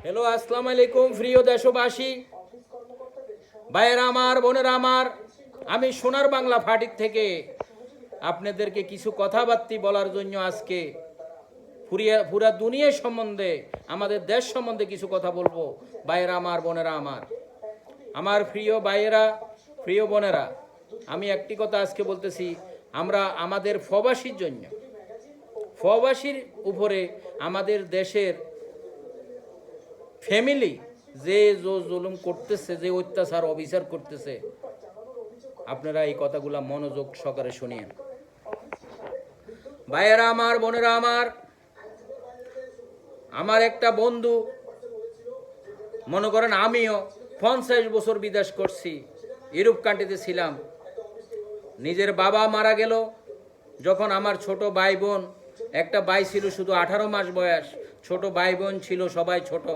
Hello, আসসালামু আলাইকুম প্রিয় দেশবাসী, ভাইয়েরা আমার, বোনেরা আমার। আমি সোনার বাংলা ফাটিক থেকে আপনাদেরকে কিছু কথাবার্তা বলার জন্য আজকে পুরা দুনিয়া সম্বন্ধে, আমাদের দেশ সম্বন্ধে কিছু কথা বলবো। ভাইয়েরা আমার, বোনেরা আমার, আমার প্রিয় ভাইয়েরা, প্রিয় বোনেরা, আমি একটি কথা আজকে বলতেছি। আমরা আমাদের প্রবাসীর জন্য, প্রবাসীর উপরে আমাদের দেশের ফ্যামিলি যে জুলুম করতেছে, যে অত্যাচার অবিচার করতেছে, আপনারা এই কথাগুলা মনোযোগ সহকারে শুনিয়েন। ভাইয়েরা আমার, বোনেরা আমার, আমার একটা বন্ধু, মনে করেন আমিও 50 বছর বিদেশ করছি, ইউরোপ কান্ট্রিতে ছিলাম। নিজের বাবা মারা গেল যখন আমার ছোট ভাই বোন, একটা ভাই ছিল শুধু 18 মাস বয়স, ছোট ভাই বোন ছিল সবাই ছোট।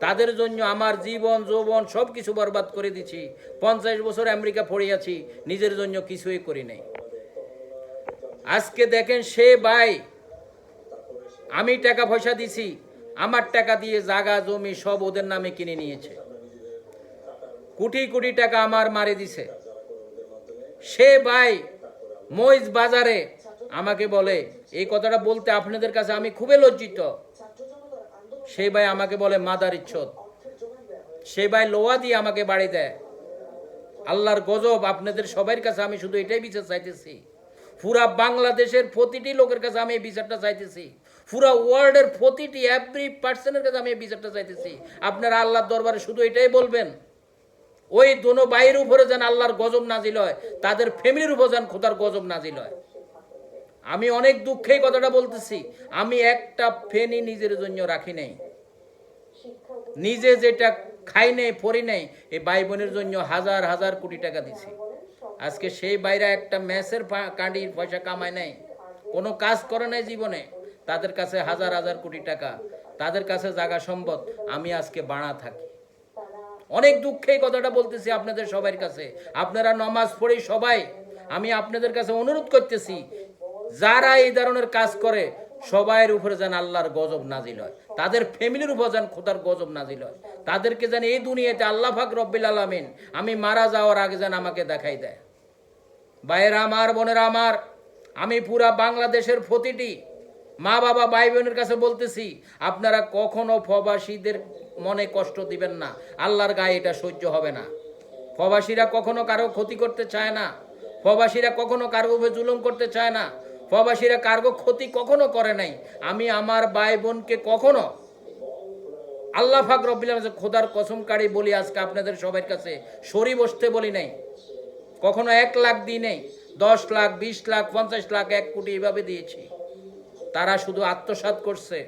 তাদের জন্য আমার জীবন যৌবন সব কিছু বরবাদ করে দিছি। 50 বছর আমেরিকা পড়িয়াছি, নিজের জন্য কিছুই করি নাই। আজকে দেখেন সে ভাই, আমি টাকা পয়সা দিছি, আমার টাকা দিয়ে জায়গা জমি সব ওদের নামে কিনে নিয়েছে, কোটি কোটি টাকা আমার মারে দিছে। সে ভাই মইজ বাজারে আমাকে বলে, এই কথাটা বলতে আপনাদের কাছে আমি খুবই লজ্জিত, সে ভাই আমাকে বলে মাদার ইচ্ছত। সে ভাই লোহা দিয়ে আমাকে বাড়ি দেয়। আল্লাহর গজব। আপনাদের সবার কাছে আমি শুধু এটাই বিচার চাইতেছি, পুরা বাংলাদেশের প্রতিটি লোকের কাছে আমি এই বিচারটা চাইতেছি, পুরা ওয়ার্ল্ডের প্রতিটি এভরি পার্সনের কাছে আমি এই বিচারটা চাইতেছি। আপনারা আল্লাহর দরবারে শুধু এটাই বলবেন, ওই দোনো ভাইয়ের উপরে যেন আল্লাহর গজব নাজিল হয়, তাদের ফ্যামিলির উপর যেন খোদার গজব নাজিল হয়। আমি অনেক দুঃখে কথাটা বলতেছি, আমি একটা ফেনি নিজের জন্য রাখি নাই, নিজে যেটা খাই নাই পরি নাই, এই ভাই বোনের জন্য হাজার হাজার কোটি টাকা দিছি। আজকে সেই বাইরা একটা ম্যাচের কাঁডির পয়সা কামায় নাই, কোনো কাজ করে নাই জীবনে, তাদের কাছে হাজার হাজার কোটি টাকা, তাদের কাছে জায়গা সম্পদ, আমি আজকে বাড়া থাকি। অনেক দুঃখে কথাটা বলতেছি আপনাদের সবার কাছে। আপনারা নামাজ পড়ে সবাই, আমি আপনাদের কাছে অনুরোধ করতেছি, যারা এই ধরনের কাজ করে সবাইয়ের উপরে যেন আল্লাহর গজব নাজিল হয়, তাদের ফ্যামিলির উপর যেন খোদার গজব নাজিল হয়, তাদেরকে যেন এই দুনিয়াতে আল্লাহ পাক রব্বিল আলামিন আমি মারা যাওয়ার আগে যেন আমাকে দেখাই দেয়। ভাইয়েরা আমার, বোনেরা আমার, আমি পুরা বাংলাদেশের প্রতিটি মা বাবা ভাই বোনের কাছে বলতেছি, আপনারা কখনো প্রবাসীদের মনে কষ্ট দিবেন না, আল্লাহর গায়ে এটা সহ্য হবে না। প্রবাসীরা কখনো কারো ক্ষতি করতে চায় না, প্রবাসীরা কখনো কারো উপরে জুলুম করতে চায় না, প্রবাসীরা কারো ক্ষতি কখনো করে নাই। আমি আমার ভাই বোনকে কখনো, আল্লাহ পাক রব্বুল আলামিন খোদার কসম কাড়ি বলি আজকে আপনাদের সবার কাছে, সরি বসতে বলি নাই, কখনো 1 লাখ দিই নেই, 10 লাখ, 20 লাখ, 50 লাখ, 1 কোটি এভাবে দিয়েছি। তারা শুধু আত্মসাৎ করছে,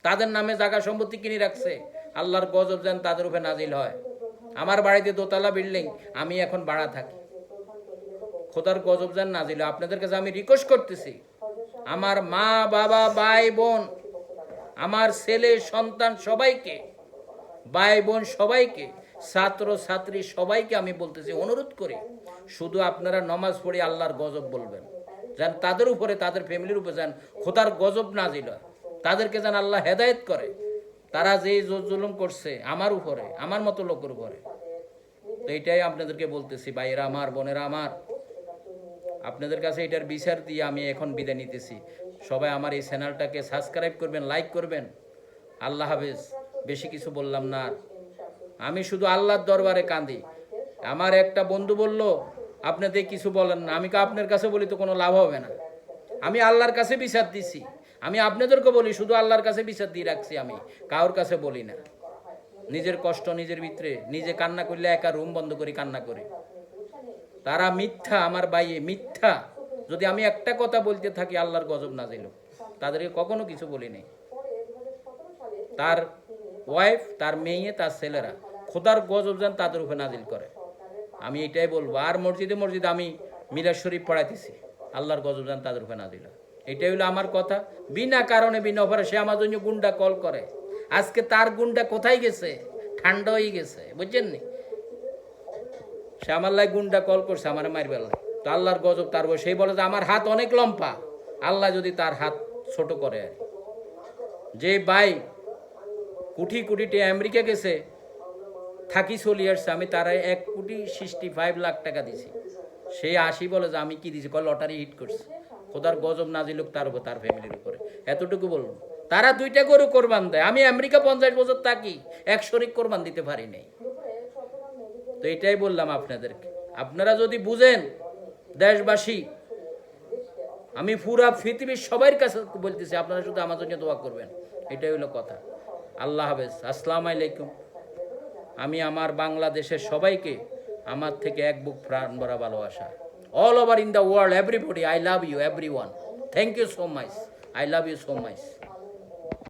তাদের নামে জায়গা সম্পত্তি কিনে রাখছে। আল্লাহর গজব যেন তাদের উপরে নাজিল হয়। আমার বাড়িতে দোতলা বিল্ডিং, আমি এখন ভাড়া থাকি, খোদার গজব যেন নাজিল হয়। আপনাদের কাছে আমি রিকোয়েস্ট করতেছি, আমার মা বাবা ভাই বোন, আমার ছেলে সন্তান সবাইকে, ভাই বোন সবাইকে, ছাত্র ছাত্রী সবাইকে আমি বলতেছি, অনুরোধ করি, শুধু আপনারা নামাজ পড়ে আল্লাহর গজব বলবেন, যেন তাদের উপরে, তাদের ফ্যামিলির উপরে যেন খোদার গজব নাজিল হয়, তাদেরকে যেন আল্লাহ হেদায়েত করে। তারা যে জুলুম করছে আমার উপরে, আমার মতো লোকের উপরে, তো এইটাই আপনাদেরকে বলতেছি। ভাইয়েরা আমার, বোনেরা আমার, আপনাদের কাছে এটার বিচার দিয়ে আমি এখন বিদায় নিতেছি। সবাই আমার এই চ্যানেলটাকে সাবস্ক্রাইব করবেন, লাইক করবেন। আল্লাহ হাফেজ। বেশি কিছু বললাম না, আমি শুধু আল্লাহর দরবারে কাঁদি। আমার একটা বন্ধু বলল, আপনাদের কিছু বলেন না। আমি আপনার কাছে বলি তো কোনো লাভ হবে না, আমি আল্লাহর কাছে বিচার দিছি। আমি আপনাদেরকে বলি, শুধু আল্লাহর কাছে বিচার দিয়ে রাখছি, আমি কারোর কাছে বলি না। নিজের কষ্ট নিজের ভিতরে নিজে কান্না করলে একা রুম বন্ধ করি কান্না করি। তারা মিথ্যা, আমার বাইয়ে মিথ্যা। যদি আমি একটা কথা বলতে থাকি আল্লাহর গজব নাজিল, তাদেরকে কখনো কিছু বলি নাই। তার ওয়াইফ, তার মেয়ে, তার ছেলেরা, খোদার গজব যেন তাদের উপরে নাজিল করে, আমি এটাই বলবো। আর মসজিদে মসজিদে আমি মিলাদ শরীফ পড়াইতেছি, আল্লাহর গজব যেন তাদের উপরে নাজিল হয়। এটাই হলো আমার কথা। বিনা কারণে, বিনা অফারে সে আমার জন্য গুন্ডা কল করে। আজকে তার গুন্ডা কোথায় গেছে? ঠান্ডা হয়ে গেছে, বুঝছেন নি? সে আমার লাই গুন্ডা কল করছে আমার মারবেল। তো আল্লাহর গজব তার উপর। সেই বলে যে আমার হাত অনেক লম্বা, আল্লাহ যদি তার হাত ছোট করে। যে ভাই কোটি কোটি টাকা আমেরিকা গেছে, থাকি চলি আসছে, আমি তারা 1,65,00,000 দিছি। সে আসি বলে যে আমি কি দিছি, কয় লটারি হিট করছে, খোদার গজব নাজিল হোক তার উপর, তার ফ্যামিলির উপরে, এতটুকু বলুন। তারা 2টা গরু কোরবান দেয়, আমি আমেরিকা 50 বছর থাকি, এক শরিক কোরবান দিতে পারি নাই। তো এটাই বললাম আপনাদেরকে, আপনারা যদি বুঝেন দেশবাসী, আমি পুরা পৃথিবীর সবার কাছে বলতেছি, আপনারা শুধু আমার জন্য দোয়া করবেন, এটাই হলো কথা। আল্লাহ হাফেজ, আসসালামু আলাইকুম। আমি আমার বাংলাদেশের সবাইকে আমার থেকে এক বুক প্রাণ ভরা ভালোবাসা। All over in the world, everybody, I love you everyone. Thank you so much, I love you so much.